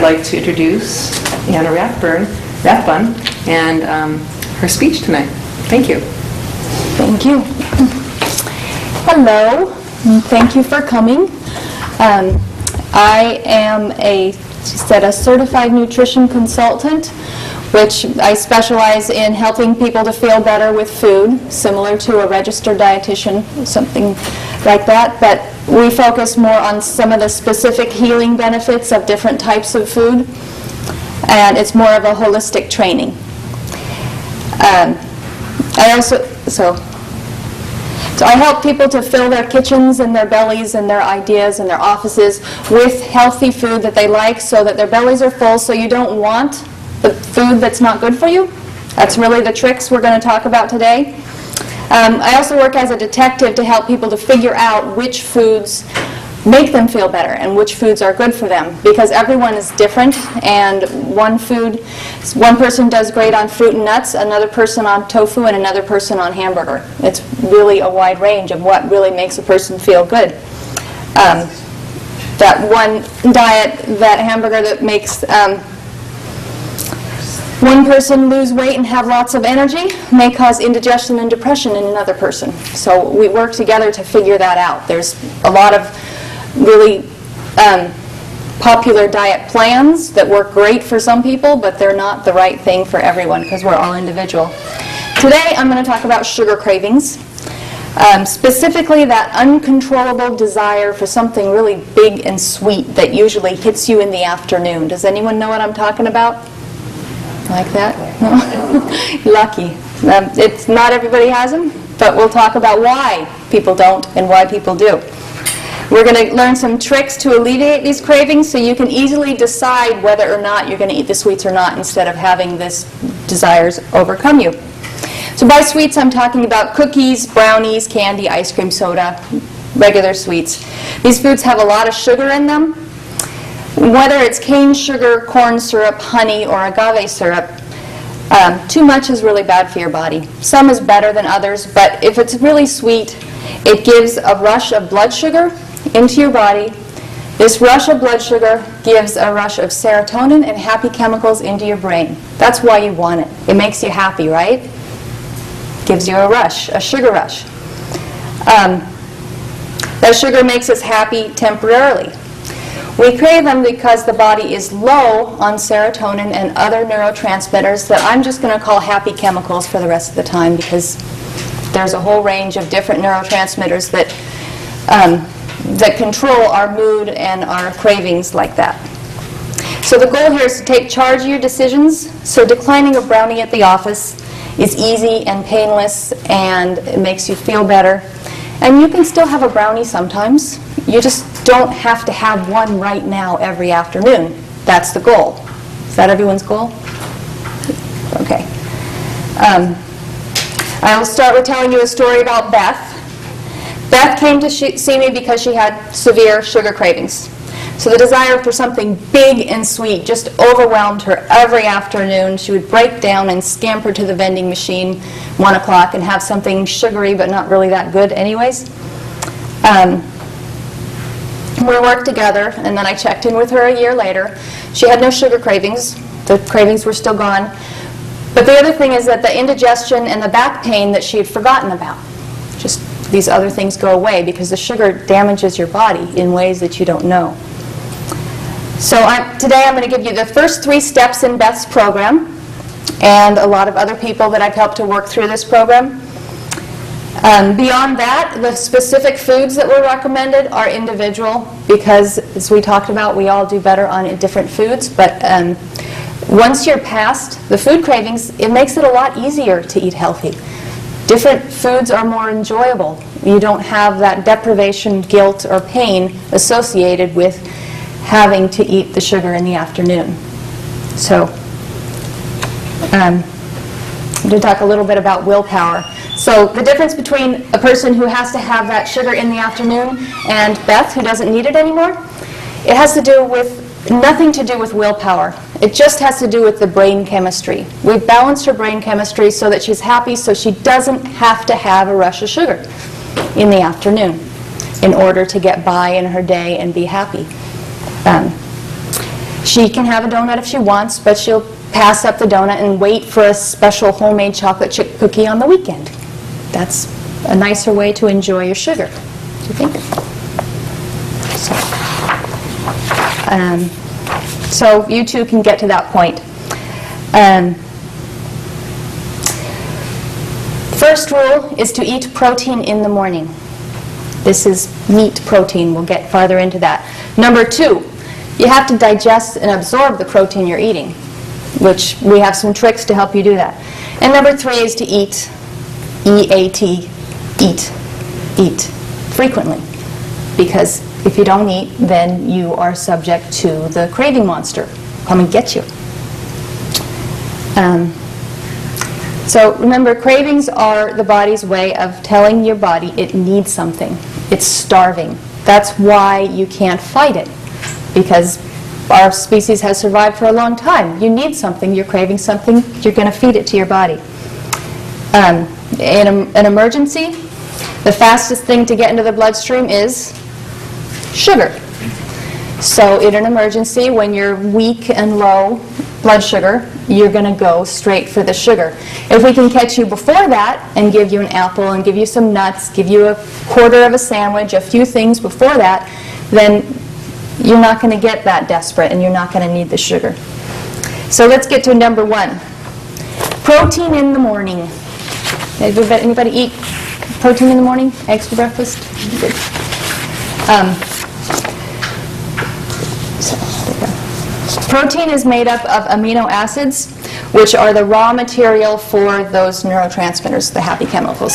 like to introduce Anna Rathbun and her speech tonight. Thank you. Thank you. Hello, and thank you for coming. I am a certified nutrition consultant, which I specialize in helping people to feel better with food, similar to a registered dietitian, something like that. But we focus more on some of the specific healing benefits of different types of food, and it's more of a holistic training. So I help people to fill their kitchens and their bellies and their ideas and their offices with healthy food that they like, so that their bellies are full, so you don't want the food that's not good for you. That's really the tricks we're going to talk about today. I also work as a detective to help people to figure out which foods make them feel better and which foods are good for them, because everyone is different, and one person does great on fruit and nuts, another person on tofu, and another person on hamburger. It's really a wide range of what really makes a person feel good. That one diet, that hamburger that makes one person lose weight and have lots of energy may cause indigestion and depression in another person. So we work together to figure that out. There's a lot of really popular diet plans that work great for some people, but they're not the right thing for everyone because we're all individual. Today I'm going to talk about sugar cravings, specifically that uncontrollable desire for something really big and sweet that usually hits you in the afternoon. Does anyone know what I'm talking about? Like that? No? Lucky. It's not everybody has them, but we'll talk about why people don't and why people do. We're going to learn some tricks to alleviate these cravings so you can easily decide whether or not you're going to eat the sweets or not, instead of having these desires overcome you. So by sweets, I'm talking about cookies, brownies, candy, ice cream, soda, regular sweets. These foods have a lot of sugar in them. Whether it's cane sugar, corn syrup, honey, or agave syrup, too much is really bad for your body. Some is better than others, but if it's really sweet, it gives a rush of blood sugar into your body. This rush of blood sugar gives a rush of serotonin and happy chemicals into your brain. That's why you want it. It makes you happy, right? Gives you a rush, a sugar rush. That sugar makes us happy temporarily. We crave them because the body is low on serotonin and other neurotransmitters that I'm just going to call happy chemicals for the rest of the time, because there's a whole range of different neurotransmitters that control our mood and our cravings like that. So the goal here is to take charge of your decisions. So declining a brownie at the office is easy and painless, and it makes you feel better. And you can still have a brownie sometimes. You just don't have to have one right now every afternoon. That's the goal. Is that everyone's goal? Okay. I'll start with telling you a story about Beth. Beth came to see me because she had severe sugar cravings. So the desire for something big and sweet just overwhelmed her every afternoon. She would break down and scamper to the vending machine 1 o'clock and have something sugary but not really that good anyways. We worked together, and then I checked in with her a year later. She had no sugar cravings. The cravings were still gone. But the other thing is that the indigestion and the back pain that she had forgotten about, just these other things go away because the sugar damages your body in ways that you don't know. So today I'm going to give you the first 3 steps in Beth's program, and a lot of other people that I've helped to work through this program. Beyond that, the specific foods that were recommended are individual, because as we talked about, we all do better on different foods. But once you're past the food cravings, it makes it a lot easier to eat healthy. Different foods are more enjoyable. You don't have that deprivation, guilt, or pain associated with having to eat the sugar in the afternoon. So I'm going to talk a little bit about willpower. So the difference between a person who has to have that sugar in the afternoon and Beth, who doesn't need it anymore, it has to do with nothing to do with willpower. It just has to do with the brain chemistry. We've balanced her brain chemistry so that she's happy, so she doesn't have to have a rush of sugar in the afternoon in order to get by in her day and be happy. She can have a donut if she wants, but she'll pass up the donut and wait for a special homemade chocolate chip cookie on the weekend. That's a nicer way to enjoy your sugar. Do you think? So you too can get to that point. First rule is to eat protein in the morning. This is meat protein. We'll get farther into that. Number 2, you have to digest and absorb the protein you're eating, which we have some tricks to help you do that. And number 3 is to eat, E-A-T, eat frequently. Because if you don't eat, then you are subject to the craving monster. Come and get you. So remember, cravings are the body's way of telling your body it needs something. It's starving. That's why you can't fight it, because our species has survived for a long time. You need something, you're craving something, you're going to feed it to your body. In an emergency, the fastest thing to get into the bloodstream is sugar. So in an emergency, when you're weak and low blood sugar, you're going to go straight for the sugar. If we can catch you before that and give you an apple and give you some nuts, give you a quarter of a sandwich, a few things before that, then you're not going to get that desperate and you're not going to need the sugar. So let's get to number 1. Protein in the morning. Anybody eat protein in the morning? Eggs for breakfast? Good. Protein is made up of amino acids, which are the raw material for those neurotransmitters, the happy chemicals.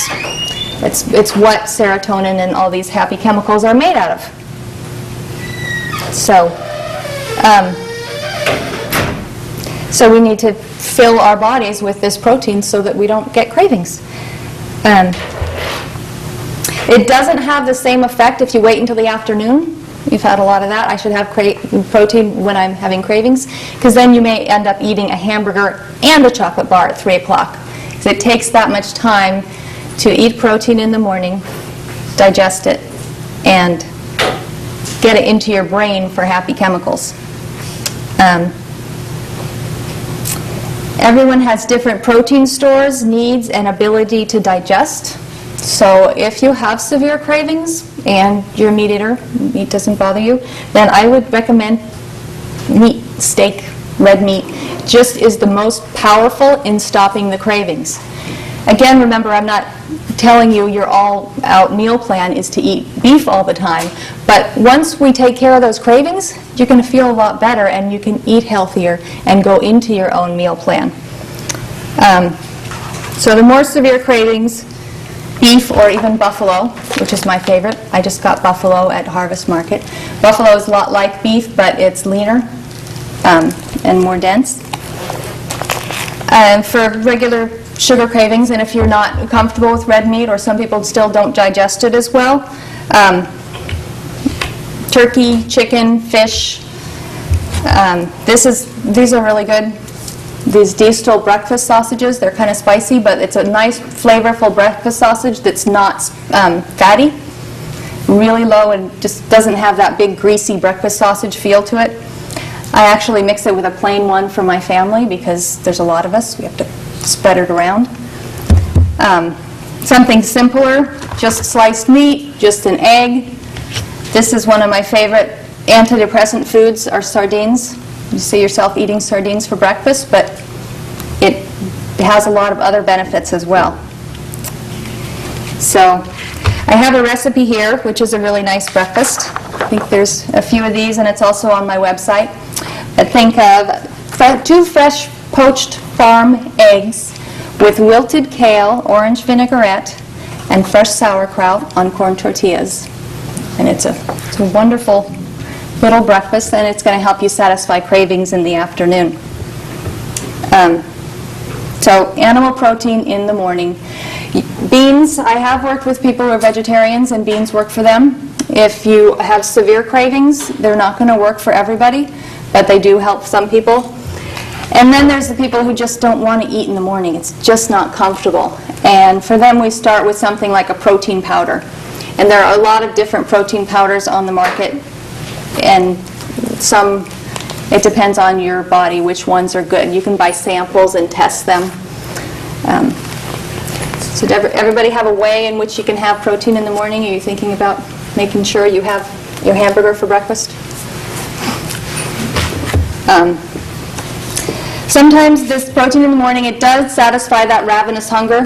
It's what serotonin and all these happy chemicals are made out of. So we need to fill our bodies with this protein so that we don't get cravings. It doesn't have the same effect if you wait until the afternoon. You've had a lot of that. I should have protein when I'm having cravings, because then you may end up eating a hamburger and a chocolate bar at 3 o'clock. Because it takes that much time to eat protein in the morning, digest it, and get it into your brain for happy chemicals. Everyone has different protein stores, needs, and ability to digest. So if you have severe cravings and you're a meat eater, meat doesn't bother you, then I would recommend meat, steak, red meat, just is the most powerful in stopping the cravings. Again, remember, I'm not telling you your all-out meal plan is to eat beef all the time, but once we take care of those cravings, you're going to feel a lot better and you can eat healthier and go into your own meal plan. So the more severe cravings, beef or even buffalo, which is my favorite. I just got buffalo at Harvest Market. Buffalo is a lot like beef, but it's leaner and more dense. For regular sugar cravings, and if you're not comfortable with red meat, or some people still don't digest it as well, turkey, chicken, fish. These are really good. These Diesel breakfast sausages, they're kind of spicy, but it's a nice, flavorful breakfast sausage that's not fatty, really low, and just doesn't have that big, greasy breakfast sausage feel to it. I actually mix it with a plain one for my family because there's a lot of us. We have to spread it around. Something simpler, just sliced meat, just an egg. This is one of my favorite antidepressant foods, are sardines. You see yourself eating sardines for breakfast, but it has a lot of other benefits as well. So I have a recipe here, which is a really nice breakfast. I think there's a few of these, and it's also on my website. I think of 2 fresh poached farm eggs with wilted kale, orange vinaigrette, and fresh sauerkraut on corn tortillas. And it's a wonderful little breakfast, and it's going to help you satisfy cravings in the afternoon. So animal protein in the morning. Beans, I have worked with people who are vegetarians, and beans work for them. If you have severe cravings, they're not going to work for everybody, but they do help some people. And then there's the people who just don't want to eat in the morning. It's just not comfortable. And for them, we start with something like a protein powder. And there are a lot of different protein powders on the market, and some It depends on your body which ones are good. You can buy samples and test them. So does everybody have a way in which you can have protein in the morning? Are you thinking about making sure you have your hamburger for breakfast? Sometimes this protein in the morning, it does satisfy that ravenous hunger.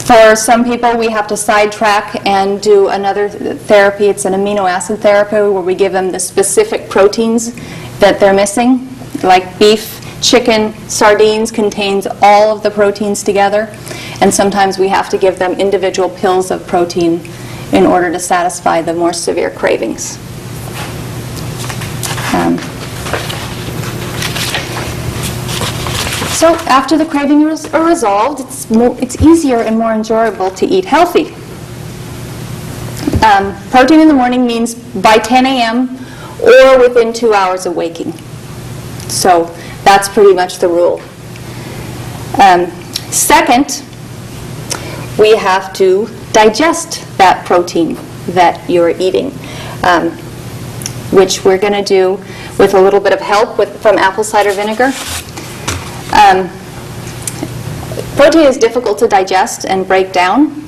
For some people, we have to sidetrack and do another therapy. It's an amino acid therapy where we give them the specific proteins that they're missing, like beef, chicken, sardines contains all of the proteins together, and sometimes we have to give them individual pills of protein in order to satisfy the more severe cravings. So after the cravings are resolved, it's easier and more enjoyable to eat healthy. Protein in the morning means by 10 a.m. or within 2 hours of waking. So that's pretty much the rule. Second, we have to digest that protein that you're eating, which we're going to do with a little bit of help from apple cider vinegar. Protein is difficult to digest and break down,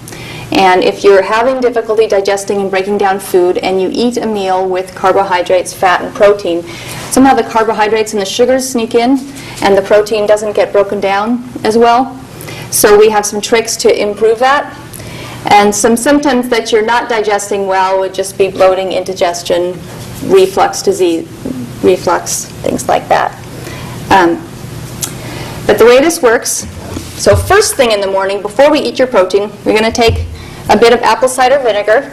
and if you're having difficulty digesting and breaking down food and you eat a meal with carbohydrates, fat, and protein, somehow the carbohydrates and the sugars sneak in and the protein doesn't get broken down as well. So we have some tricks to improve that. And some symptoms that you're not digesting well would just be bloating, indigestion, reflux disease, things like that. But the way this works, so first thing in the morning, before we eat your protein, we're going to take a bit of apple cider vinegar.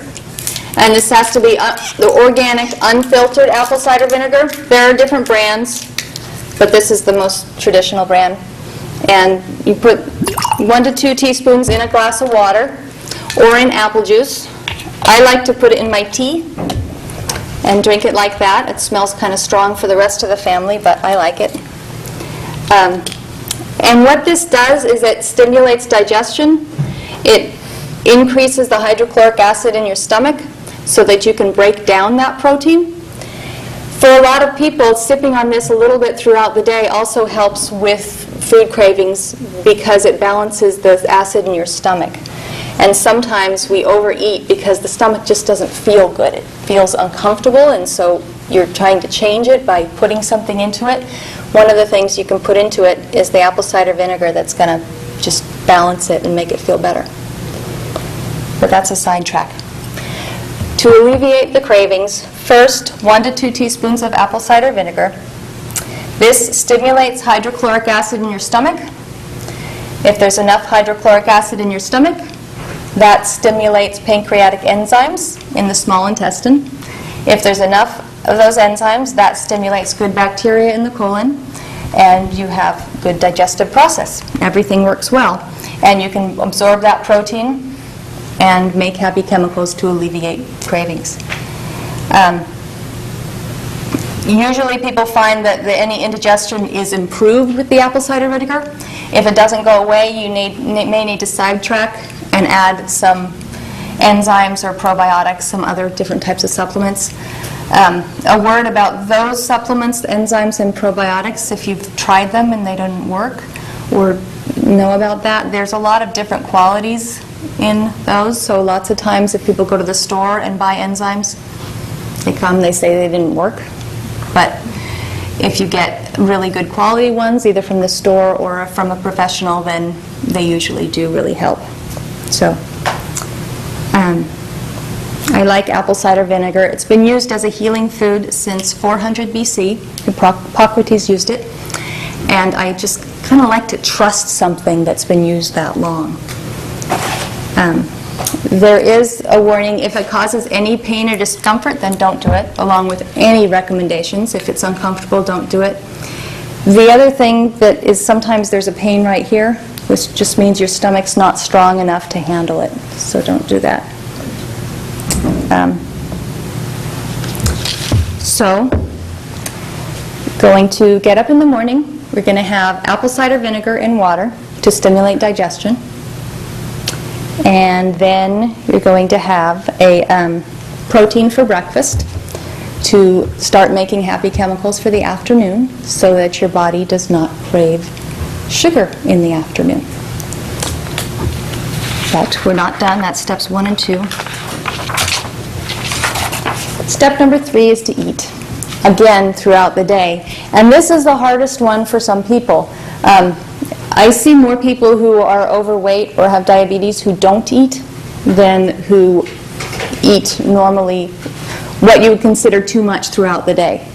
And this has to be the organic, unfiltered apple cider vinegar. There are different brands, but this is the most traditional brand. And you put 1 to 2 teaspoons in a glass of water or in apple juice. I like to put it in my tea and drink it like that. It smells kind of strong for the rest of the family, but I like it. And what this does is it stimulates digestion. It increases the hydrochloric acid in your stomach so that you can break down that protein. For a lot of people, sipping on this a little bit throughout the day also helps with food cravings because it balances the acid in your stomach. And sometimes we overeat because the stomach just doesn't feel good. It feels uncomfortable, and so you're trying to change it by putting something into it. One of the things you can put into it is the apple cider vinegar that's going to just balance it and make it feel better. But that's a sidetrack. To alleviate the cravings, first 1 to 2 teaspoons of apple cider vinegar. This stimulates hydrochloric acid in your stomach. If there's enough hydrochloric acid in your stomach, that stimulates pancreatic enzymes in the small intestine. If there's enough of those enzymes, that stimulates good bacteria in the colon, and you have good digestive process. Everything works well. And you can absorb that protein and make happy chemicals to alleviate cravings. Usually people find that any indigestion is improved with the apple cider vinegar. If it doesn't go away, you may need to sidetrack and add some enzymes or probiotics, some other different types of supplements. A word about those supplements, enzymes and probiotics, if you've tried them and they didn't work or know about that, there's a lot of different qualities in those. So lots of times if people go to the store and buy enzymes, they say they didn't work. But if you get really good quality ones, either from the store or from a professional, then they usually do really help. So I like apple cider vinegar. It's been used as a healing food since 400 BC. Hippocrates used it. And I just kind of like to trust something that's been used that long. There is a warning. If it causes any pain or discomfort, then don't do it, along with any recommendations. If it's uncomfortable, don't do it. The other thing that is sometimes there's a pain right here, which just means your stomach's not strong enough to handle it. So don't do that. So, going to get up in the morning, we're going to have apple cider vinegar and water to stimulate digestion. And then you're going to have a protein for breakfast. to start making happy chemicals for the afternoon so that your body does not crave sugar in the afternoon. But we're not done. That's steps 1 and 2. Step number 3 is to eat, again, throughout the day. And this is the hardest one for some people. I see more people who are overweight or have diabetes who don't eat than who eat normally what you would consider too much throughout the day.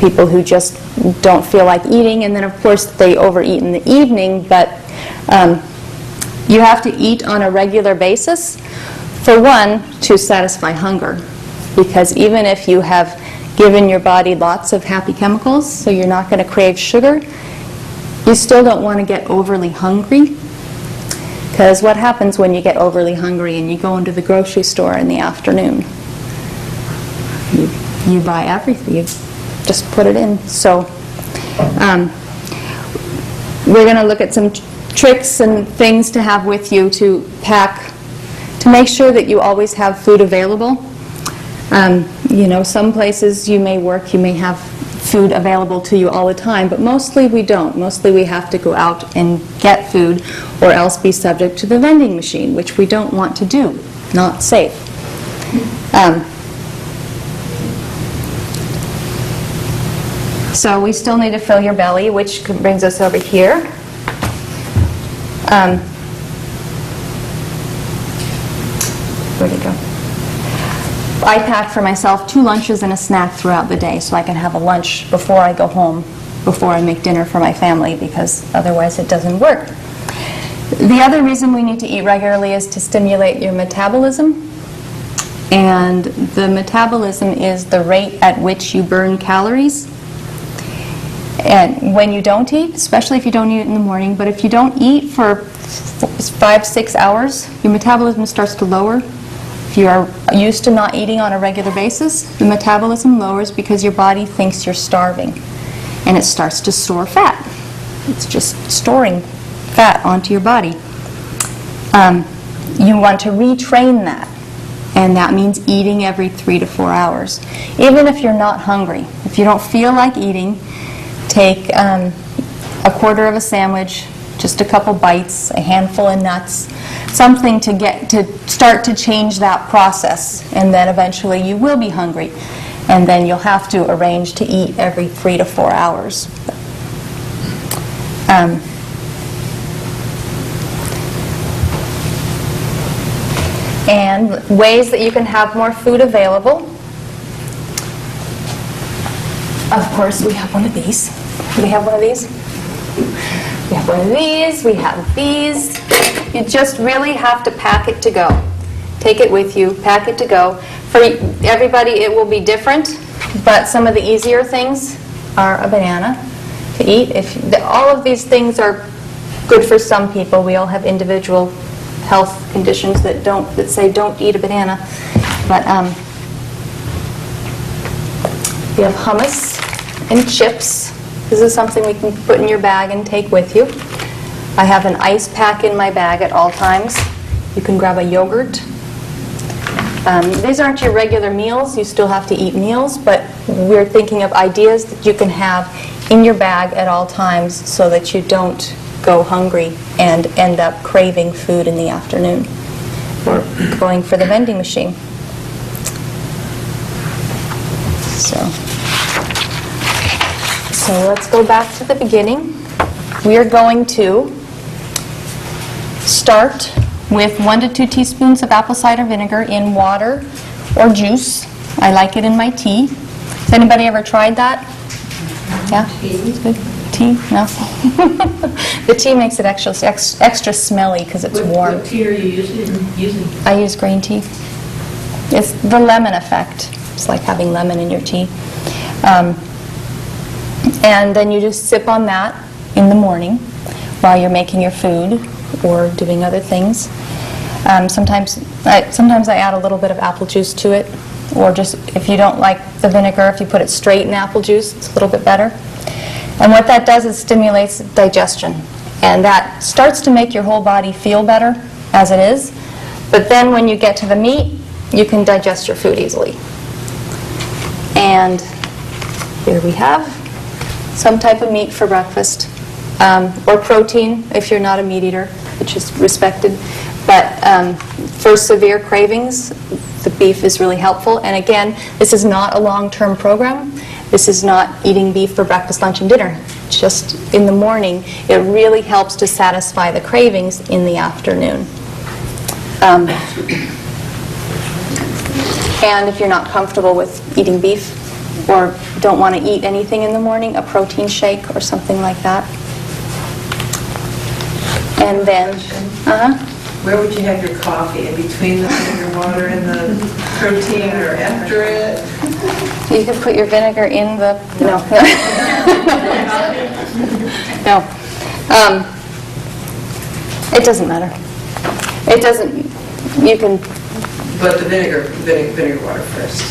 People who just don't feel like eating, and then of course they overeat in the evening, but you have to eat on a regular basis, for one, to satisfy hunger. Because even if you have given your body lots of happy chemicals, so you're not going to crave sugar, you still don't want to get overly hungry. Because what happens when you get overly hungry and you go into the grocery store in the afternoon? You buy everything. You just put it in. So we're going to look at some tricks and things to have with you to pack, to make sure that you always have food available. You know, some places you may work, you may have food available to you all the time, but mostly we don't. Mostly we have to go out and get food or else be subject to the vending machine, which we don't want to do. Not safe. So we still need to fill your belly, which brings us over here. Where'd it go? I pack for myself 2 lunches and a snack throughout the day, so I can have a lunch before I go home, before I make dinner for my family, because otherwise it doesn't work. The other reason we need to eat regularly is to stimulate your metabolism. And the metabolism is the rate at which you burn calories. And when you don't eat, especially if you don't eat in the morning, but if you don't eat for 5-6 hours, your metabolism starts to lower. If you are used to not eating on a regular basis, the metabolism lowers because your body thinks you're starving. And it starts to store fat. It's just storing fat onto your body. You want to retrain that. And that means eating every 3 to 4 hours. Even if you're not hungry, if you don't feel like eating, take a quarter of a sandwich, just a couple bites, a handful of nuts, something to get to start to change that process, and then eventually you will be hungry, and then you'll have to arrange to eat every 3 to 4 hours. And ways that you can have more food available. Of course, we have one of these. Do we have one of these? We have one of these. We have these. You just really have to pack it to go. Take it with you. Pack it to go. For everybody, it will be different, but some of the easier things are a banana to eat. All of these things are good for some people. We all have individual health conditions that say don't eat a banana. But we have hummus and chips. This is something we can put in your bag and take with you. I have an ice pack in my bag at all times. You can grab a yogurt. These aren't your regular meals. You still have to eat meals, but we're thinking of ideas that you can have in your bag at all times so that you don't go hungry and end up craving food in the afternoon or going for the vending machine. So let's go back to the beginning. We are going to start with 1 to 2 teaspoons of apple cider vinegar in water or juice. I like it in my tea. Has anybody ever tried that? Yeah? It's good. Tea? No? The tea makes it extra smelly because it's warm. What tea are you using? I use green tea. It's the lemon effect. It's like having lemon in your tea. And then you just sip on that in the morning while you're making your food or doing other things. Sometimes I add a little bit of apple juice to it, or just if you don't like the vinegar, if you put it straight in apple juice, it's a little bit better. And what that does is stimulates digestion, and that starts to make your whole body feel better as it is. But then when you get to the meat, you can digest your food easily. And here we have some type of meat for breakfast, or protein if you're not a meat eater, which is respected. But for severe cravings, the beef is really helpful. And again, this is not a long-term program. This is not eating beef for breakfast, lunch, and dinner. Just in the morning, it really helps to satisfy the cravings in the afternoon. And if you're not comfortable with eating beef or don't want to eat anything in the morning, a protein shake or something like that. And then, Where would you have your coffee? In between the vinegar water and the protein, or after it? you can put your vinegar in the, no. No. It doesn't matter. It doesn't, you can, But the vinegar water first.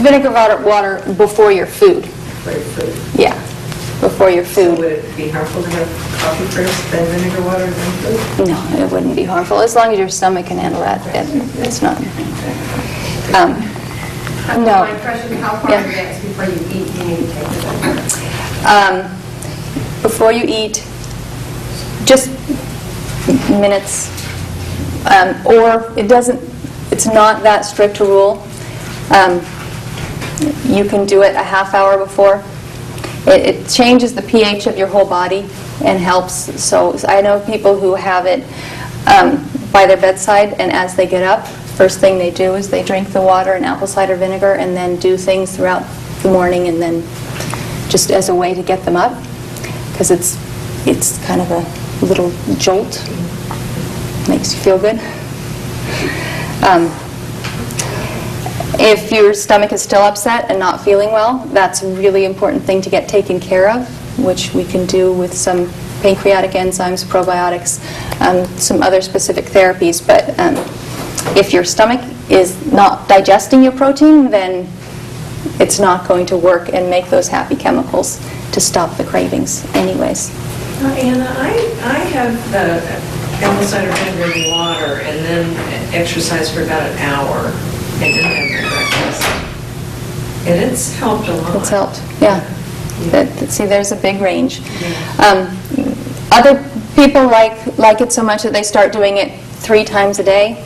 vinegar water before your food. For your food. Yeah, before your So food. would it be harmful to have coffee first, then vinegar water, then food? No, it wouldn't be harmful, as long as your stomach can handle that. It's not. No. My question, how far Yeah. in advance before you eat do you need to take the vinegar? Before you eat, just minutes, or it's not that strict a rule. You can do it a half hour before. It changes the pH of your whole body and helps. So I know people who have it by their bedside, and as they get up, first thing they do is they drink the water and apple cider vinegar and then do things throughout the morning, and then just as a way to get them up, because it's kind of a little jolt. Makes you feel good. If your stomach is still upset and not feeling well, that's a really important thing to get taken care of, which we can do with some pancreatic enzymes, probiotics, some other specific therapies. But if your stomach is not digesting your protein, then it's not going to work and make those happy chemicals to stop the cravings anyways. Anna, I have the apple cider vinegar in water and then exercise for about an hour and then have my breakfast. And it's helped a lot. It's helped, yeah. See, there's a big range. Other people like it so much that they start doing it 3 times a day,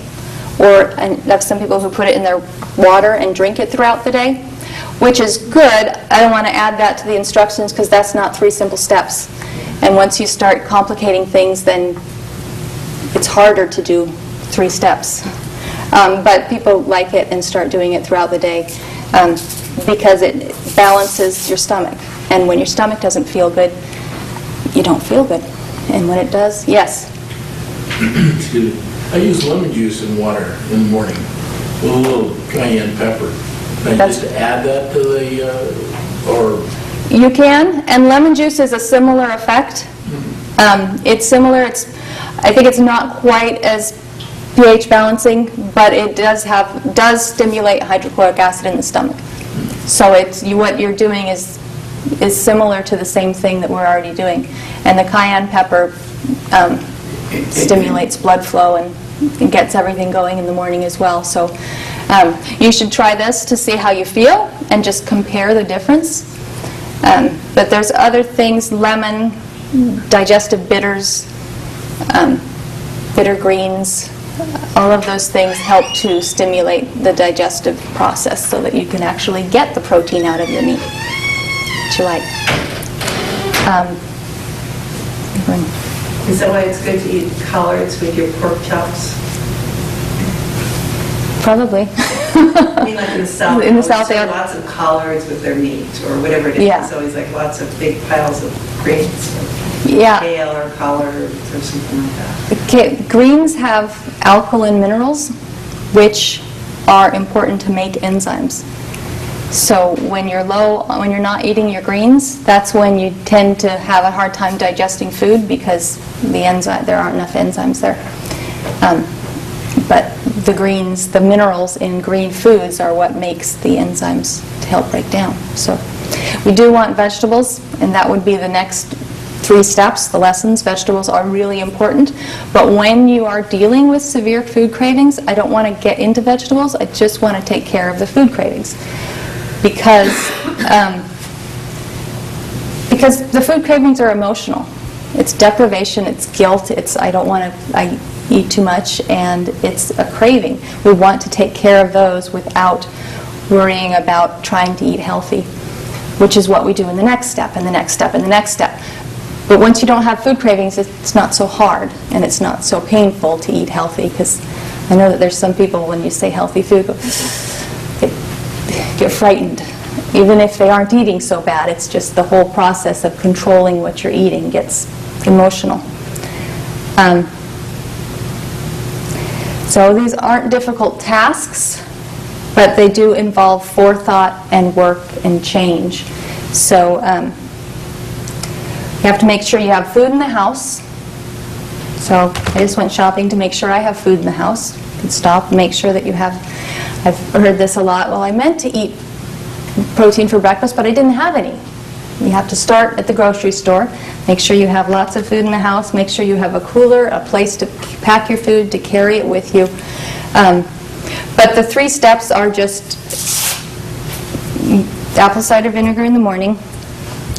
or and I have some people who put it in their water and drink it throughout the day, which is good. I don't want to add that to the instructions because that's not 3 simple steps. And once you start complicating things, then it's harder to do 3 steps. But people like it and start doing it throughout the day because it balances your stomach. And when your stomach doesn't feel good, you don't feel good. And when it does, yes. Excuse me. I use lemon juice in water in the morning with a little cayenne pepper. Can I just add that to the, or? You can, and lemon juice is a similar effect. It's similar. I think it's not quite as pH balancing, but it does stimulate hydrochloric acid in the stomach. So what you're doing is similar to the same thing that we're already doing. And the cayenne pepper stimulates blood flow and gets everything going in the morning as well. So you should try this to see how you feel and just compare the difference. But there's other things, lemon, digestive bitters, bitter greens, all of those things help to stimulate the digestive process so that you can actually get the protein out of your meat that you like. Is that why it's good to eat collards with your pork chops? Probably. I mean, like in the South, In the South, they they have have- lots of collards with their meat, or whatever it is. Yeah. It's always like lots of big piles of greens, Yeah. kale or collards or something like that. Okay, greens have alkaline minerals, which are important to make enzymes. So when you're not eating your greens, that's when you tend to have a hard time digesting food because there aren't enough enzymes there. But the greens, the minerals in green foods are what makes the enzymes to help break down. So we do want vegetables, and that would be the next 3 steps, the lessons. Vegetables are really important. But when you are dealing with severe food cravings, I don't want to get into vegetables. I just want to take care of the food cravings. Because Because the food cravings are emotional. It's deprivation, it's guilt, it's I eat too much, and it's a craving. We want to take care of those without worrying about trying to eat healthy, which is what we do in the next step, and the next step, and the next step. But once you don't have food cravings, it's not so hard, and it's not so painful to eat healthy, because I know that there's some people, when you say healthy food, get frightened. Even if they aren't eating so bad, it's just the whole process of controlling what you're eating gets emotional. So these aren't difficult tasks, but they do involve forethought and work and change. So you have to make sure you have food in the house. So I just went shopping to make sure I have food in the house. You can stop and make sure that you have. I've heard this a lot. Well, I meant to eat protein for breakfast, but I didn't have any. You have to start at the grocery store. Make sure you have lots of food in the house. Make sure you have a cooler, a place to pack your food, to carry it with you. But the 3 steps are just apple cider vinegar in the morning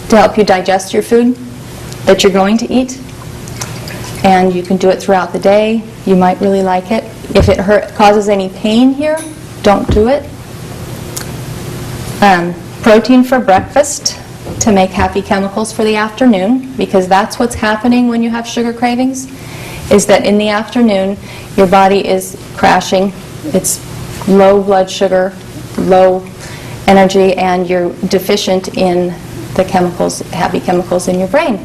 to help you digest your food that you're going to eat. And you can do it throughout the day. You might really like it. If it causes any pain here, don't do it. Protein for breakfast to make happy chemicals for the afternoon, because that's what's happening when you have sugar cravings, is that in the afternoon your body is crashing. It's low blood sugar, low energy, and you're deficient in the chemicals, happy chemicals in your brain.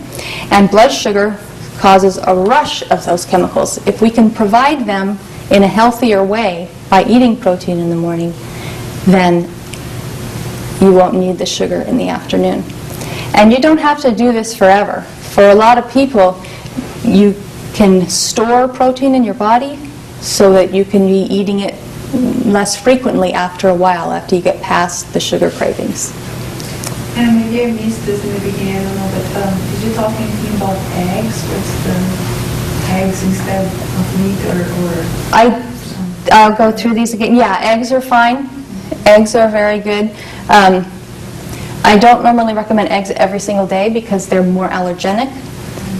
And blood sugar causes a rush of those chemicals. If we can provide them in a healthier way by eating protein in the morning, then you won't need the sugar in the afternoon. And you don't have to do this forever. For a lot of people, you can store protein in your body so that you can be eating it less frequently after a while, after you get past the sugar cravings. And maybe I missed this in the beginning, I don't know, but did you talk anything about eggs? What's the eggs instead of meat or I'll go through these again. Yeah, eggs are fine. Eggs are very good. I don't normally recommend eggs every single day because they're more allergenic,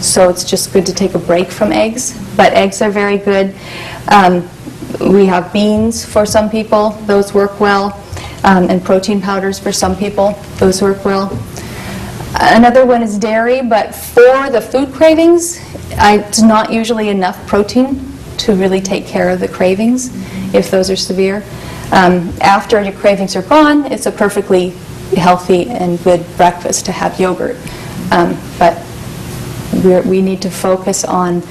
so it's just good to take a break from eggs. But eggs are very good. We have beans for some people, those work well, and protein powders for some people, those work well. Another one is dairy, but for the food cravings, it's not usually enough protein to really take care of the cravings if those are severe. After your cravings are gone, it's a perfectly healthy and good breakfast to have yogurt. But we need to focus on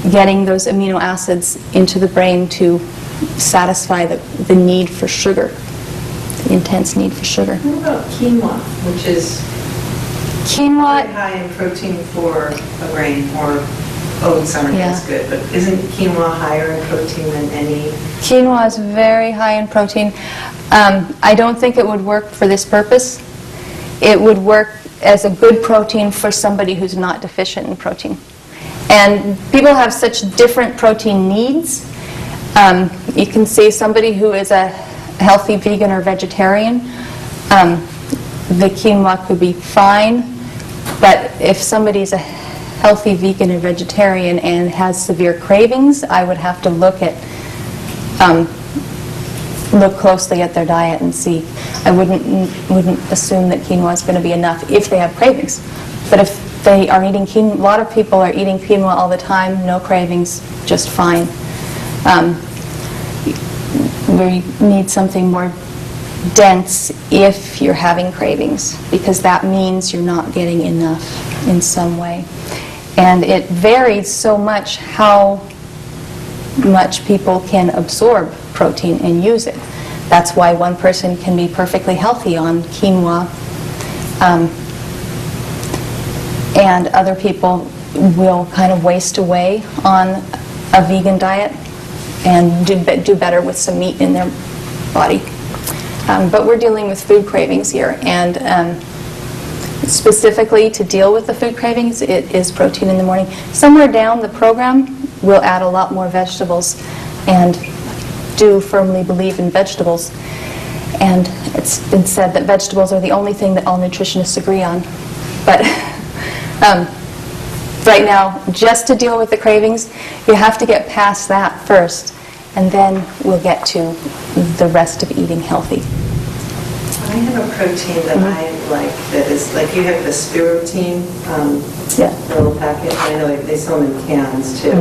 getting those amino acids into the brain to satisfy the need for sugar, the intense need for sugar. What about quinoa, which is Quinoa, Very high in protein for a grain, or oats aren't Yeah. as good, but isn't quinoa higher in protein than any? quinoa is very high in protein. I don't think it would work for this purpose. It would work as a good protein for somebody who's not deficient in protein. And people have such different protein needs. You can see somebody who is a healthy vegan or vegetarian, the quinoa could be fine. But if somebody's a healthy vegan or vegetarian and has severe cravings, I would have to look closely at their diet and see. I wouldn't assume that quinoa is going to be enough if they have cravings. But if they are eating quinoa, a lot of people are eating quinoa all the time, no cravings, just fine. We need something more dense if you're having cravings, because that means you're not getting enough in some way. And it varies so much how much people can absorb protein and use it. That's why one person can be perfectly healthy on quinoa, and other people will kind of waste away on a vegan diet and do better with some meat in their body. But we're dealing with food cravings here, and specifically to deal with the food cravings, it is protein in the morning. Somewhere down the program, we'll add a lot more vegetables, and do firmly believe in vegetables. And It's been said that vegetables are the only thing that all nutritionists agree on. But right now, just to deal with the cravings, you have to get past that first, and then we'll get to the rest of eating healthy. I have a protein that I like that is, like you have the spirulina little packet. I know they sell them in cans too.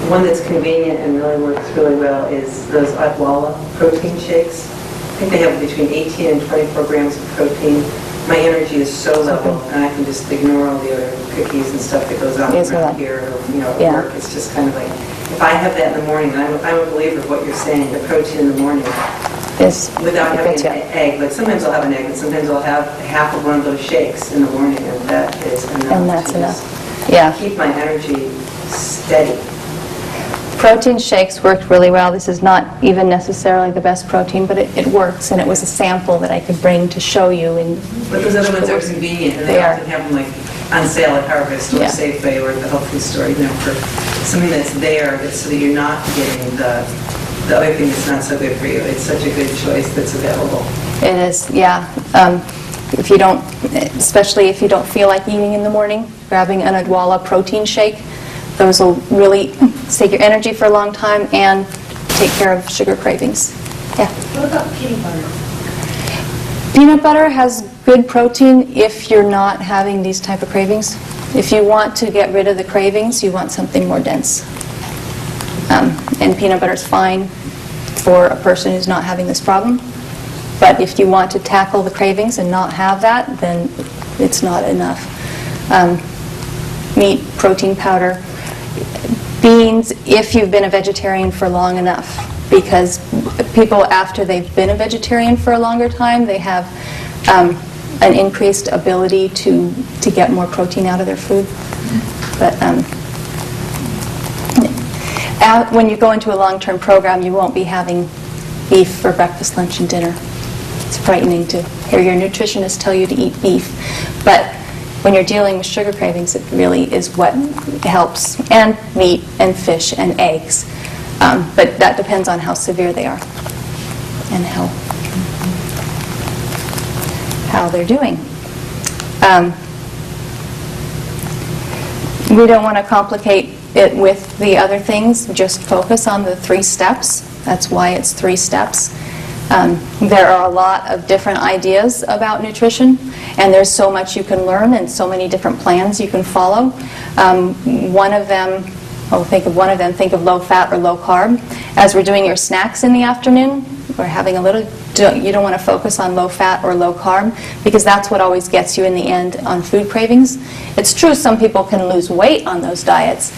One that's convenient and really works really well is those Atwala protein shakes. I think they have between 18 and 24 grams of protein. My energy is so low, and I can just ignore all the other cookies and stuff that goes on around here, or, at work. It's just kind of like, if I have that in the morning, and I'm a believer of what you're saying, the protein in the morning, without having an egg. Like sometimes I'll have an egg, and sometimes I'll have half of one of those shakes in the morning, and that is enough. And that's to enough. Yeah. Keep my energy steady. Protein shakes worked really well. This is not even necessarily the best protein, but it works, and it was a sample that I could bring to show you. But those other ones are convenient, and they often have them like on sale at Harvest or Safeway or the health food store, for something that's there, so that you're not getting the other thing that's not so good for you. It's such a good choice that's available. It is, yeah. If you don't, especially if you don't feel like eating in the morning, grabbing an Adwala protein shake, those will really save your energy for a long time and take care of sugar cravings. Yeah. What about peanut butter? Peanut butter has good protein if you're not having these type of cravings. If you want to get rid of the cravings, you want something more dense. And peanut butter is fine for a person who's not having this problem. But if you want to tackle the cravings and not have that, then it's not enough. Meat, protein powder, beans, if you've been a vegetarian for long enough, because people after they've been a vegetarian for a longer time, they have an increased ability to get more protein out of their food. But when you go into a long-term program, you won't be having beef for breakfast, lunch, and dinner. It's frightening to hear your nutritionist tell you to eat beef. But when you're dealing with sugar cravings, it really is what helps. And meat and fish and eggs. But that depends on how severe they are and how they're doing. We don't want to complicate it with the other things. Just focus on the 3 steps. That's why it's 3 steps. There are a lot of different ideas about nutrition, and there's so much you can learn and so many different plans you can follow. One of them, think of low fat or low carb. As we're doing your snacks in the afternoon, we're having a little, you don't want to focus on low fat or low carb, because that's what always gets you in the end on food cravings. It's true some people can lose weight on those diets,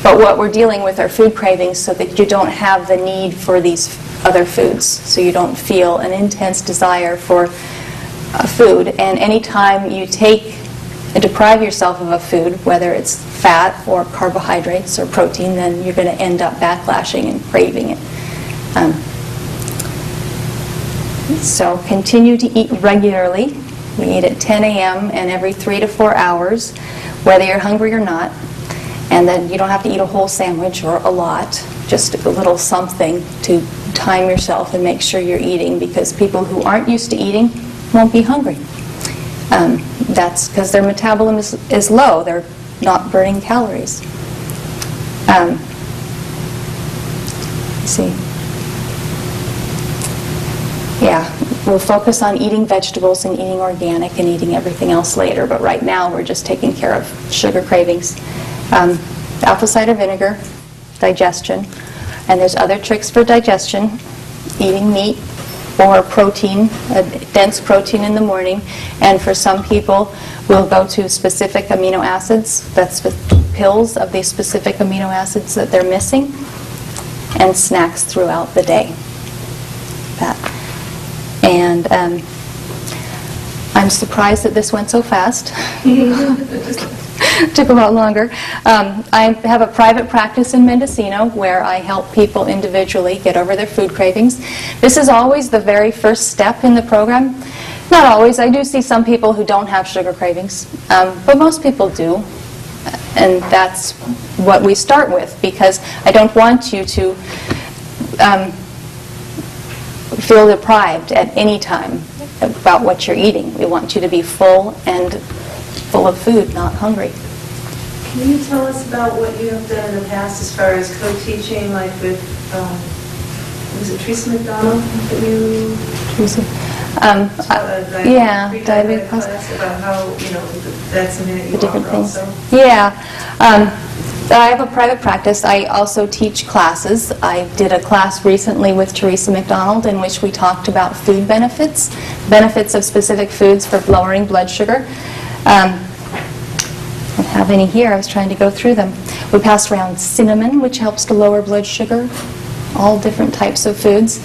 but what we're dealing with are food cravings so that you don't have the need for these other foods, so you don't feel an intense desire for a food. And anytime you deprive yourself of a food, whether it's fat or carbohydrates or protein, then you're going to end up backlashing and craving it. So continue to eat regularly. We eat at 10 a.m. and every 3 to 4 hours, whether you're hungry or not. And then you don't have to eat a whole sandwich or a lot, just a little something to time yourself and make sure you're eating, because people who aren't used to eating won't be hungry. That's because their metabolism is low. They're not burning calories. Let's see. Yeah, we'll focus on eating vegetables and eating organic and eating everything else later, but right now we're just taking care of sugar cravings. Apple cider vinegar, digestion, and there's other tricks for digestion, eating meat or protein, a dense protein in the morning, and for some people we'll go to specific amino acids, that's pills of the specific amino acids that they're missing, and snacks throughout the day. And I'm surprised that this went so fast. Took a lot longer. I have a private practice in Mendocino where I help people individually get over their food cravings. This is always the very first step in the program. Not always. I do see some people who don't have sugar cravings, but most people do. And that's what we start with, because I don't want you to feel deprived at any time about what you're eating. We want you to be full and full of food, not hungry. Can you tell us about what you have done in the past as far as co-teaching, like with, was it Teresa McDonald that you taught a yeah, diabetic class about how, that's something that you the different offer things. also? Yeah. I have a private practice. I also teach classes. I did a class recently with Teresa McDonald in which we talked about food benefits of specific foods for lowering blood sugar. I don't have any here. I was trying to go through them. We passed around cinnamon, which helps to lower blood sugar, all different types of foods.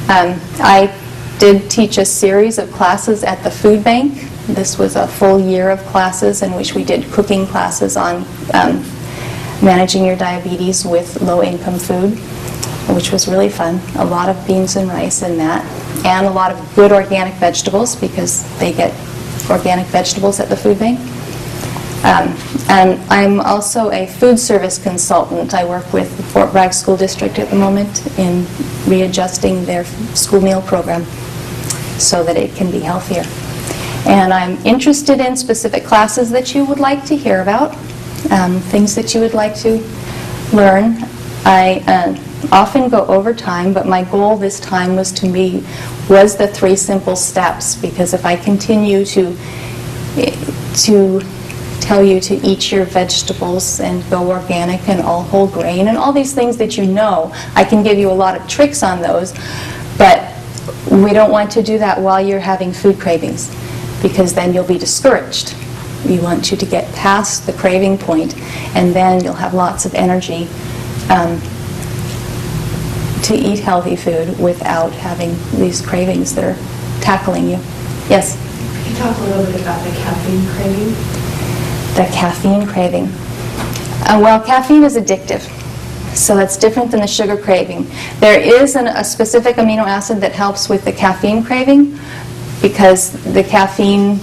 I did teach a series of classes at the food bank. This was a full year of classes in which we did cooking classes on managing your diabetes with low-income food, which was really fun. A lot of beans and rice in that, and a lot of good organic vegetables because they get organic vegetables at the food bank. And I'm also a food service consultant. I work with the Fort Bragg School District at the moment in readjusting their school meal program so that it can be healthier. And I'm interested in specific classes that you would like to hear about. Things that you would like to learn. I often go over time, but my goal this time was the 3 simple steps, because if I continue to tell you to eat your vegetables and go organic and all whole grain and all these things that you know, I can give you a lot of tricks on those, but we don't want to do that while you're having food cravings, because then you'll be discouraged. We want you to get past the craving point, and then you'll have lots of energy to eat healthy food without having these cravings that are tackling you. Yes? Can you talk a little bit about the caffeine craving? The caffeine craving. Well, caffeine is addictive, so that's different than the sugar craving. There is a specific amino acid that helps with the caffeine craving, because the caffeine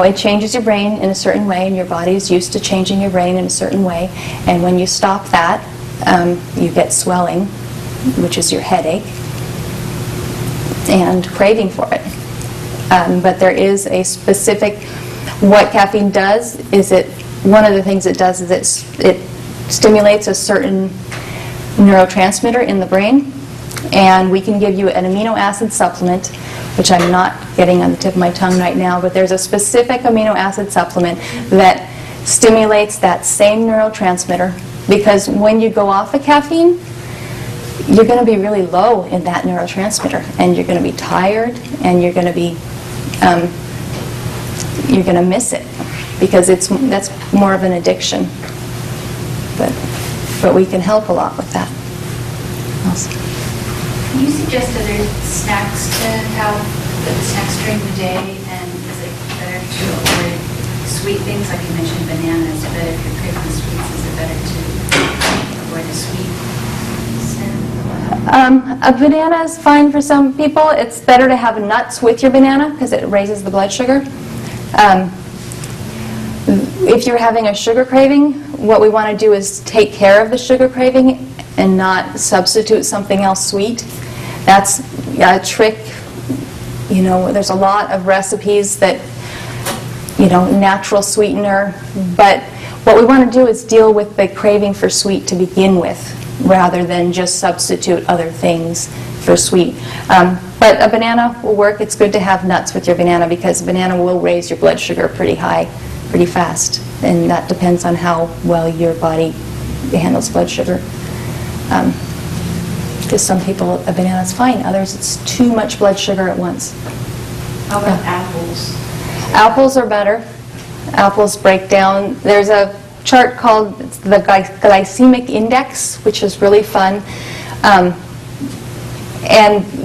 it changes your brain in a certain way, and your body is used to changing your brain in a certain way. And when you stop that, you get swelling, which is your headache, and craving for it. But there is a specific, what caffeine does is one of the things it does is it stimulates a certain neurotransmitter in the brain, and we can give you an amino acid supplement, which I'm not getting on the tip of my tongue right now, but there's a specific amino acid supplement that stimulates that same neurotransmitter, because when you go off of caffeine, you're going to be really low in that neurotransmitter, and you're going to be tired, and you're going to miss it, because that's more of an addiction. But we can help a lot with that. Awesome. Can you suggest other snacks to have, snacks during the day, and is it better to avoid sweet things, like you mentioned bananas, but if you're craving sweets, is it better to avoid a sweet snack? A banana is fine for some people. It's better to have nuts with your banana because it raises the blood sugar. If you're having a sugar craving, what we want to do is take care of the sugar craving and not substitute something else sweet. That's a trick. There's a lot of recipes that, natural sweetener, but what we want to do is deal with the craving for sweet to begin with, rather than just substitute other things for sweet. But a banana will work. It's good to have nuts with your banana, because a banana will raise your blood sugar pretty high, pretty fast, and that depends on how well your body handles blood sugar. Because some people, a banana is fine. Others, it's too much blood sugar at once. How about apples? Apples are better. Apples break down. There's a chart called the glycemic index, which is really fun. And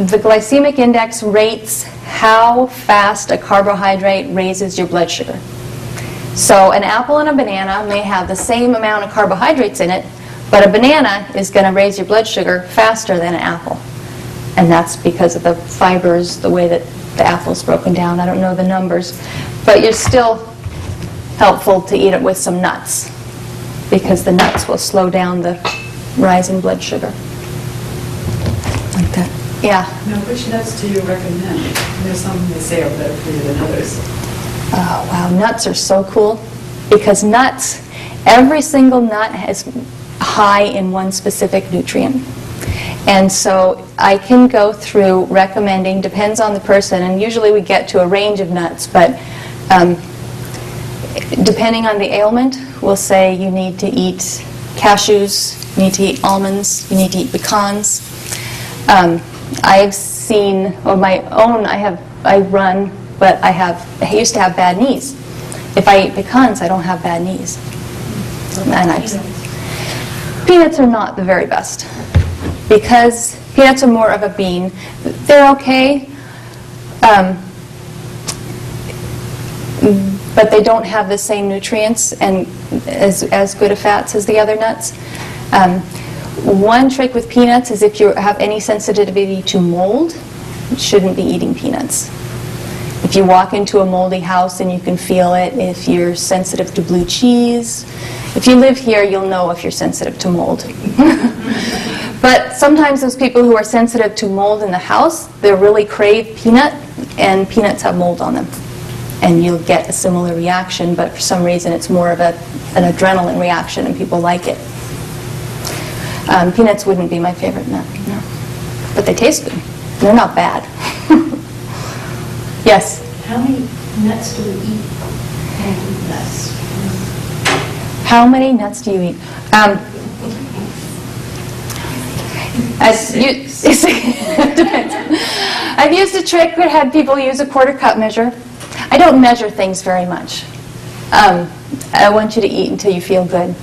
the glycemic index rates how fast a carbohydrate raises your blood sugar. So an apple and a banana may have the same amount of carbohydrates in it, but a banana is going to raise your blood sugar faster than an apple. And that's because of the fibers, the way that the apple's broken down. I don't know the numbers. But you're still helpful to eat it with some nuts, because the nuts will slow down the rise in blood sugar. Yeah. Now, which nuts do you recommend? There's some that say are better for you than others. Oh, wow, nuts are so cool because nuts, every single nut is high in one specific nutrient. And so I can go through recommending, depends on the person, and usually we get to a range of nuts, but depending on the ailment, we'll say you need to eat cashews, you need to eat almonds, you need to eat pecans. I've seen, on my own, I run, but I used to have bad knees. If I eat pecans, I don't have bad knees. And peanuts are not the very best because peanuts are more of a bean. They're okay, but they don't have the same nutrients and as good of fats as the other nuts. One trick with peanuts is if you have any sensitivity to mold, you shouldn't be eating peanuts. If you walk into a moldy house and you can feel it, if you're sensitive to blue cheese, if you live here, you'll know if you're sensitive to mold. But sometimes those people who are sensitive to mold in the house, they really crave peanut, and peanuts have mold on them. And you'll get a similar reaction, but for some reason it's more of an adrenaline reaction and people like it. Peanuts wouldn't be my favorite nut, no. But they taste good. They're not bad. Yes? How many nuts do we eat? Nuts. How many nuts do you eat? It depends. I've used a trick where I had people use a quarter cup measure. I don't measure things very much. I want you to eat until you feel good.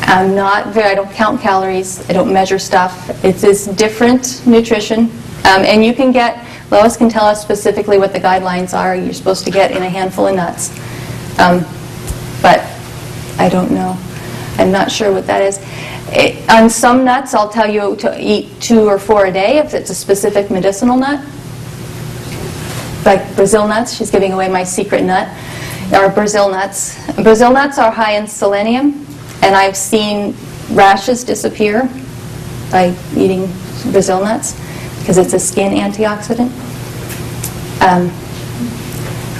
I don't count calories. I don't measure stuff. It's different nutrition. And you can get, Lois can tell us specifically what the guidelines are you're supposed to get in a handful of nuts. But I don't know. I'm not sure what that is. On some nuts, I'll tell you to eat 2 or 4 a day if it's a specific medicinal nut. Like Brazil nuts, she's giving away my secret nut, are Brazil nuts. Brazil nuts are high in selenium, and I've seen rashes disappear by eating Brazil nuts because it's a skin antioxidant.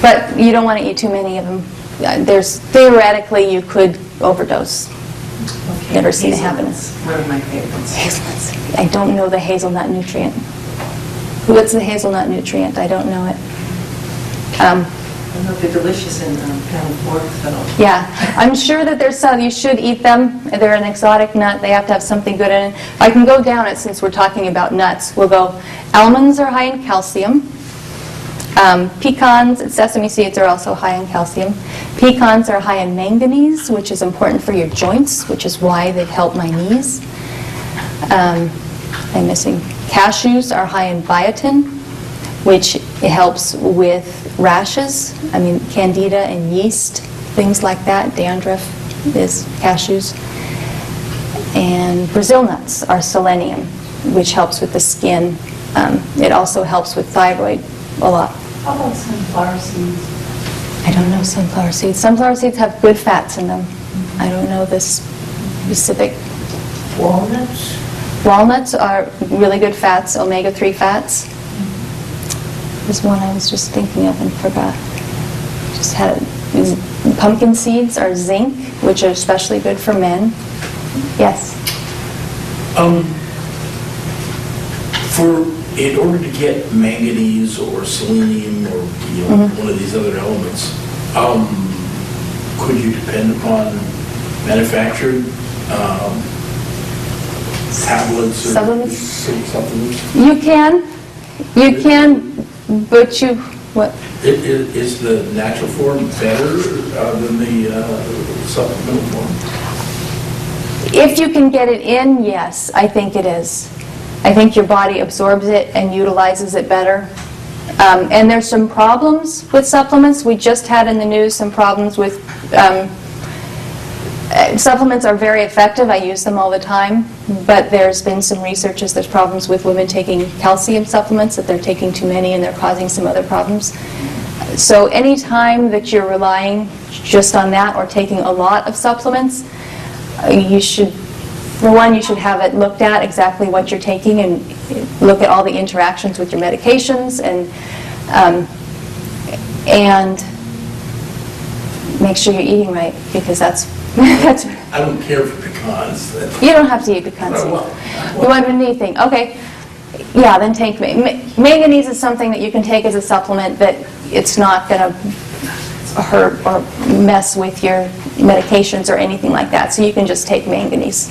But you don't want to eat too many of them. Theoretically, you could overdose. Okay. Never seen it happen. One of my favorites. Hazelnuts. I don't know the hazelnut nutrient. What's the hazelnut nutrient? I don't know it. I don't know if they're delicious in pound pork, though. Yeah, I'm sure that there's some. You should eat them. They're an exotic nut. They have to have something good in it. I can go down it since we're talking about nuts. We'll go, almonds are high in calcium. Pecans and sesame seeds are also high in calcium. Pecans are high in manganese, which is important for your joints, which is why they've helped my knees. I'm missing. Cashews are high in biotin, which helps with rashes. I mean, candida and yeast, things like that. Dandruff is cashews. And Brazil nuts are selenium, which helps with the skin. It also helps with thyroid a lot. How about sunflower seeds? I don't know sunflower seeds. Sunflower seeds have good fats in them. I don't know the specific. Walnuts? Walnuts are really good fats, omega-3 fats. There's one I was just thinking of and forgot. Just had it. Pumpkin seeds are zinc, which are especially good for men. Yes? In order to get manganese or selenium or one of these other elements, could you depend upon manufactured tablets or supplements? You can, but what? Is the natural form better than the supplemental form? If you can get it in, yes, I think it is. I think your body absorbs it and utilizes it better. And there's some problems with supplements. We just had in the news some problems with supplements are very effective. I use them all the time. But there's been some research as there's problems with women taking calcium supplements, that they're taking too many and they're causing some other problems. So any time that you're relying just on that or taking a lot of supplements, you should For one, you should have it looked at, exactly what you're taking, and look at all the interactions with your medications, and make sure you're eating right, because that's I don't care for pecans. you don't have to eat pecans. Oh, well. You want anything? Okay. Yeah, then take manganese is something that you can take as a supplement that it's not going to hurt or mess with your medications or anything like that. So you can just take manganese,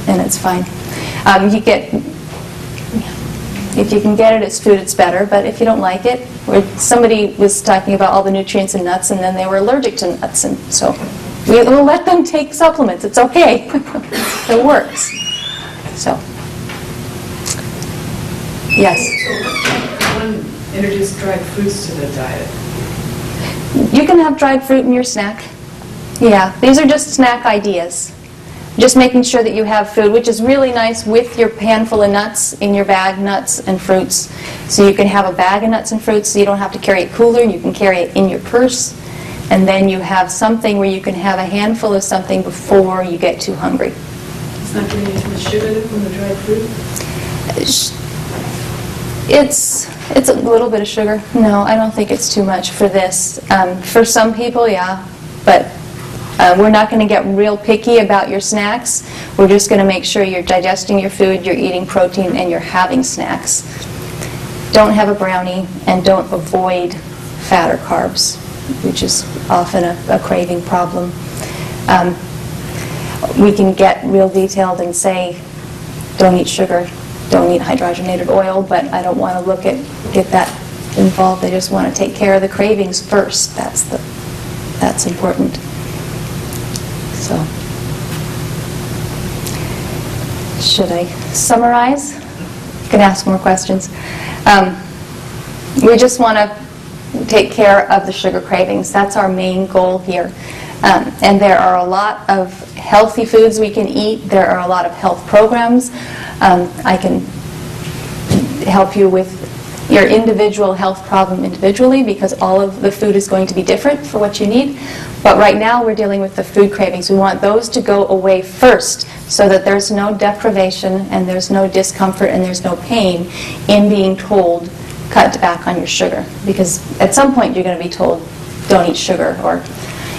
and it's fine. If you can get it as food, it's better. But if you don't like it, somebody was talking about all the nutrients in nuts, and then they were allergic to nuts, and so we'll let them take supplements. It's okay. It works. So. Yes. So one introduced dried fruits to the diet. You can have dried fruit in your snack. Yeah, these are just snack ideas. Just making sure that you have food, which is really nice with your pan full of nuts in your bag, nuts and fruits. So you can have a bag of nuts and fruits, so you don't have to carry it cooler. You can carry it in your purse. And then you have something where you can have a handful of something before you get too hungry. It's not getting as much sugar from the dried fruit? It's a little bit of sugar. No, I don't think it's too much for this. For some people, yeah, but we're not going to get real picky about your snacks. We're just going to make sure you're digesting your food, you're eating protein, and you're having snacks. Don't have a brownie, and don't avoid fat or carbs, which is often a craving problem. We can get real detailed and say, don't eat sugar, don't eat hydrogenated oil, but I don't want to get that involved. I just want to take care of the cravings first. That's important. So, should I summarize? You can ask more questions. We just want to take care of the sugar cravings. That's our main goal here. And there are a lot of healthy foods we can eat. There are a lot of health programs. I can help you with your individual health problem individually, because all of the food is going to be different for what you need. But right now we're dealing with the food cravings. We want those to go away first, so that there's no deprivation and there's no discomfort and there's no pain in being told, cut back on your sugar. Because at some point you're going to be told, don't eat sugar or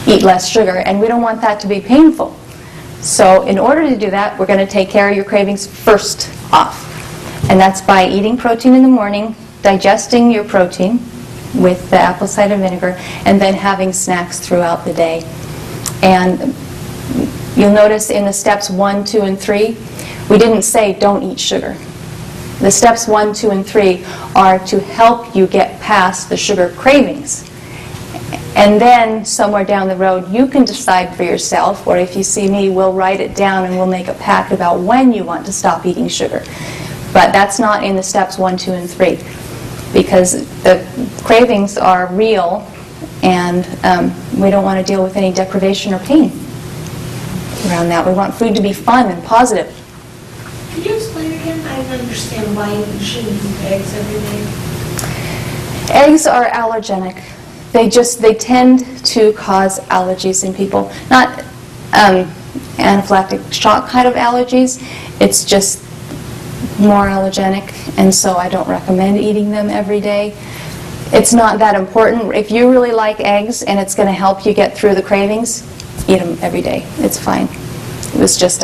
eat less sugar, and we don't want that to be painful. So in order to do that, we're going to take care of your cravings first off. And that's by eating protein in the morning, digesting your protein with the apple cider vinegar, and then having snacks throughout the day. And you'll notice in the steps 1, 2, and 3, we didn't say don't eat sugar. The steps 1, 2, and 3 are to help you get past the sugar cravings. And then somewhere down the road, you can decide for yourself, or if you see me, we'll write it down and we'll make a pact about when you want to stop eating sugar. But that's not in the steps 1, 2, and 3, because the cravings are real, and we don't want to deal with any deprivation or pain around that. We want food to be fun and positive. Could you explain again? I don't understand why you shouldn't eat eggs every day. Eggs are allergenic. They tend to cause allergies in people. Not anaphylactic shock kind of allergies. It's just more allergenic, and so I don't recommend eating them every day. It's not that important. If you really like eggs and it's going to help you get through the cravings, eat them every day. It's fine. It was just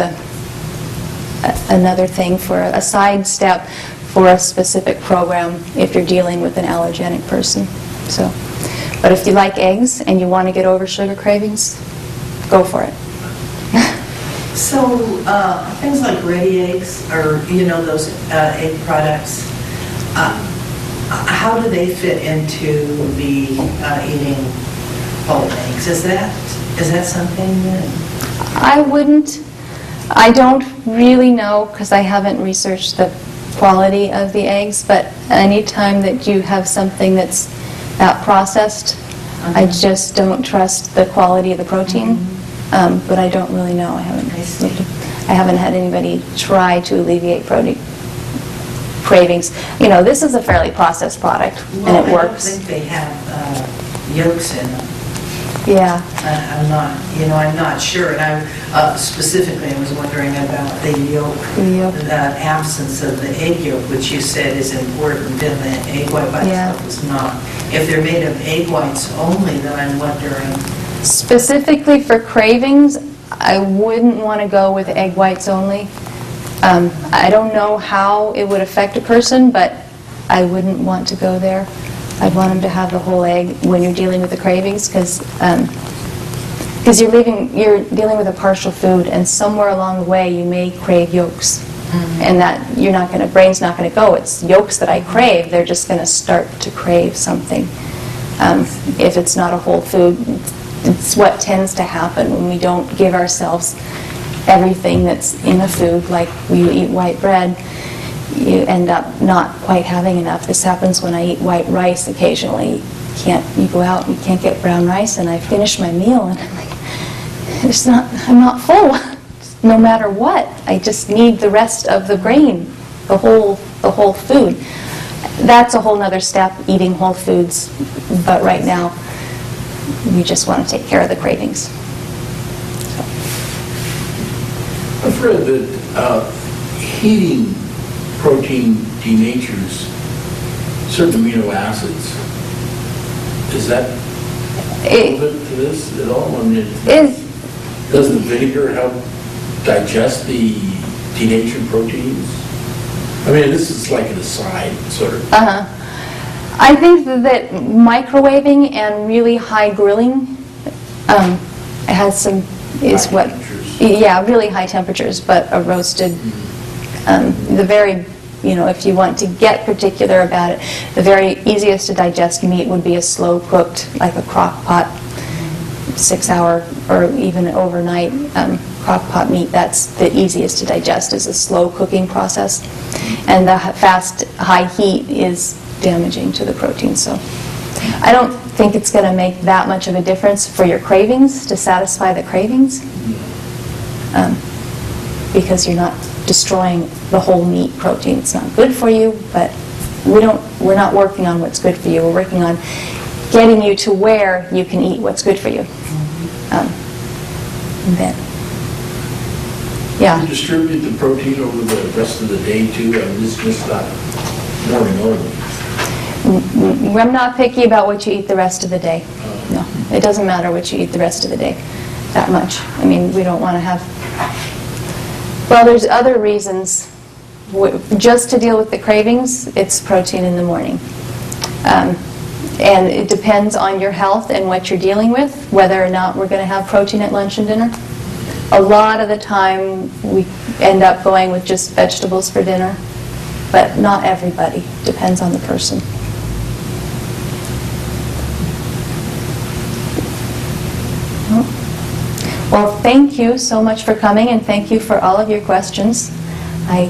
another thing for a side step for a specific program if you're dealing with an allergenic person. So, but if you like eggs and you want to get over sugar cravings, go for it. So things like ready eggs, or those egg products, how do they fit into the eating whole eggs? Is that something that... I don't really know, because I haven't researched the quality of the eggs, but anytime that you have something that's that processed, I just don't trust the quality of the protein. But I don't really know. I haven't had anybody try to alleviate protein cravings. This is a fairly processed product, and it works. I don't think they have yolks in them. Yeah. I'm not sure. And specifically, I was wondering about the yolk, Yolk. the absence of the egg yolk, which you said is important, and the egg white by itself is not. If they're made of egg whites only, then I'm wondering. Specifically for cravings, I wouldn't want to go with egg whites only. I don't know how it would affect a person, but I wouldn't want to go there. I'd want them to have the whole egg when you're dealing with the cravings, because you're dealing with a partial food, and somewhere along the way you may crave yolks, and that brain's not going to go. It's yolks that I crave. They're just going to start to crave something. If it's not a whole food, it's what tends to happen when we don't give ourselves everything that's in a food. Like we eat white bread, you end up not quite having enough. This happens when I eat white rice occasionally. You go out and you can't get brown rice, and I finish my meal and I'm like, I'm not full, no matter what. I just need the rest of the grain, the whole food. That's a whole nother step, eating whole foods, but right now we just want to take care of the cravings. I've read that heating protein denatures certain amino acids. Is that relevant to this at all? I mean, does the vinegar help digest the denatured proteins? I mean, this is like an aside, sort of. I think that microwaving and really high grilling has some, is what, yeah, really high temperatures, but a roasted, the very, if you want to get particular about it, the very easiest to digest meat would be a slow cooked, like a crock pot, 6-hour or even overnight crock pot meat. That's the easiest to digest, is a slow cooking process. And the fast, high heat is damaging to the protein. So I don't think it's going to make that much of a difference for your cravings, to satisfy the cravings, because you're not destroying the whole meat protein. It's not good for you, but we're not working on what's good for you. We're working on getting you to where you can eat what's good for you. And then, yeah. You distribute the protein over the rest of the day too, and this is just not morning only. I'm not picky about what you eat the rest of the day. No, it doesn't matter what you eat the rest of the day that much. I mean, we don't want to have... Well, there's other reasons. Just to deal with the cravings, it's protein in the morning. And it depends on your health and what you're dealing with, whether or not we're going to have protein at lunch and dinner. A lot of the time, we end up going with just vegetables for dinner, but not everybody. Depends on the person. Well, thank you so much for coming, and thank you for all of your questions. I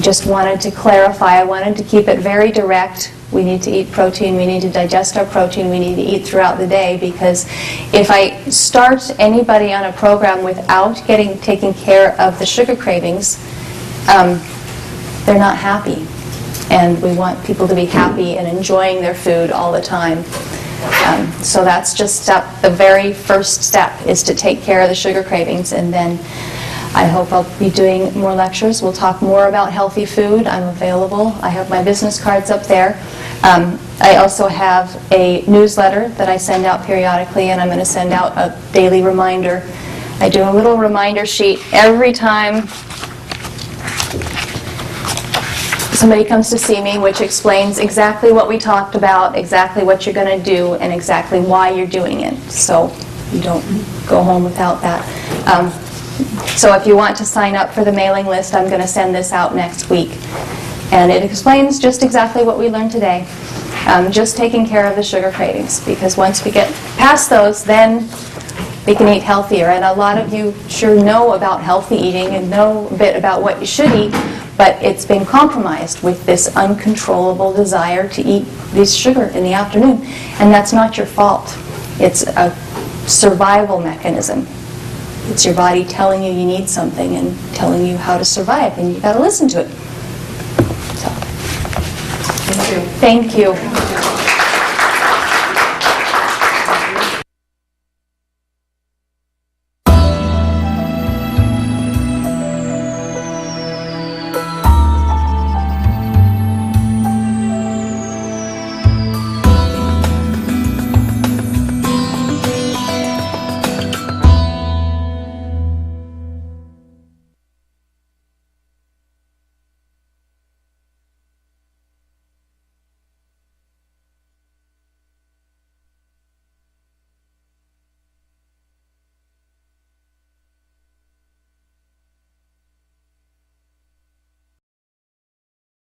just wanted to clarify. I wanted to keep it very direct. We need to eat protein. We need to digest our protein. We need to eat throughout the day, because if I start anybody on a program without taking care of the sugar cravings, they're not happy. And we want people to be happy and enjoying their food all the time. So that's just the very first step, is to take care of the sugar cravings, and then I hope I'll be doing more lectures. We'll talk more about healthy food. I'm available. I have my business cards up there. I also have a newsletter that I send out periodically, and I'm going to send out a daily reminder. I do a little reminder sheet every time somebody comes to see me, which explains exactly what we talked about, exactly what you're going to do, and exactly why you're doing it. So you don't go home without that. So if you want to sign up for the mailing list, I'm going to send this out next week. And it explains just exactly what we learned today. Just taking care of the sugar cravings, because once we get past those, then we can eat healthier. And a lot of you sure know about healthy eating and know a bit about what you should eat, but it's been compromised with this uncontrollable desire to eat this sugar in the afternoon. And that's not your fault. It's a survival mechanism. It's your body telling you need something and telling you how to survive, and you've got to listen to it. So, thank you.